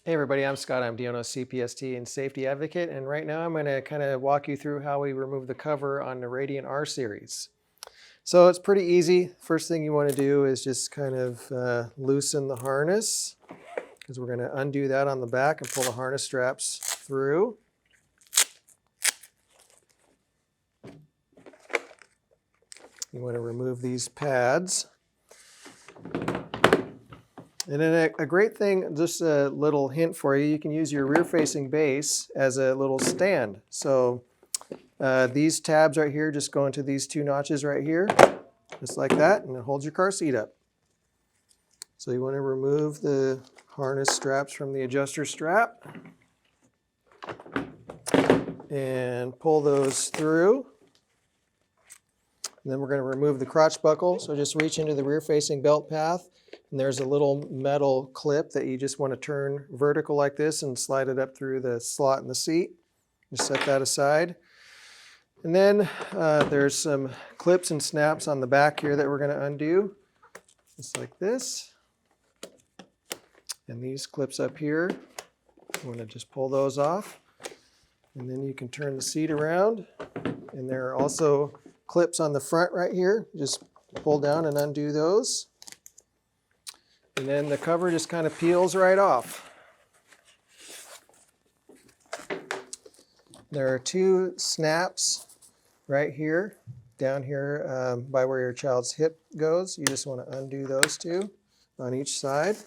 Hey everybody, I'm Scott. I'm Diono CPST and Safety Advocate, and right now I'm going to kind of walk you through how we remove the cover on the Radian R Series. So it's pretty easy. First thing you want to do is just kind of loosen the harness, because we're going to undo that on the back and pull the harness straps through. You want to remove these pads. And then a great thing, just a little hint for you, you can use your rear-facing base as a little stand. So these tabs right here just go into these two notches right here, just like that, and it holds your car seat up. So you want to remove the harness straps from the adjuster strap and pull those through. And then we're going to remove the crotch buckle. So just reach into the rear-facing belt path, and there's a little metal clip that you just want to turn vertical like this and slide it up through the slot in the seat. Just set that aside. And then there's some clips and snaps on the back here that we're going to undo, just like this. And these clips up here, you want to just pull those off. And then you can turn the seat around. And there are also clips on the front right here. Just pull down and undo those. And then the cover just kind of peels right off. There are two snaps right here, down here by where your child's hip goes. You just want to undo those two on each side.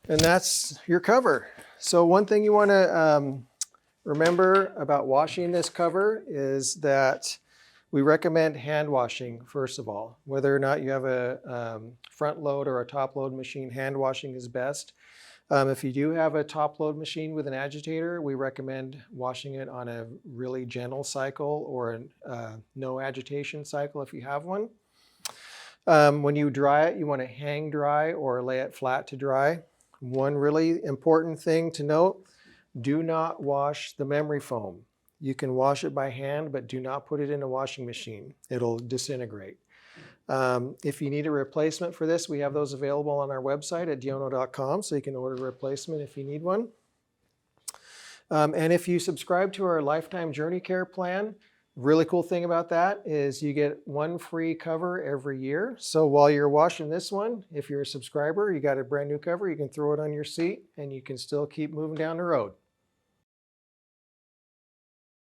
And that's your cover. So one thing you want to remember about washing this cover is that we recommend hand washing, first of all. Whether or not you have a front load or a top load machine, hand washing is best. If you do have a top load machine with an agitator, we recommend washing it on a really gentle cycle or a no agitation cycle if you have one. When you dry it, you want to hang dry or lay it flat to dry. One really important thing to note, do not wash the memory foam. You can wash it by hand, but do not put it in a washing machine. It'll disintegrate. If you need a replacement for this, we have those available on our website at diono.com, so you can order a replacement if you need one. And if you subscribe to our Lifetime Journey Care plan, really cool thing about that is you get one free cover every year. So while you're washing this one, if you're a subscriber, you got a brand new cover, you can throw it on your seat and you can still keep moving down the road.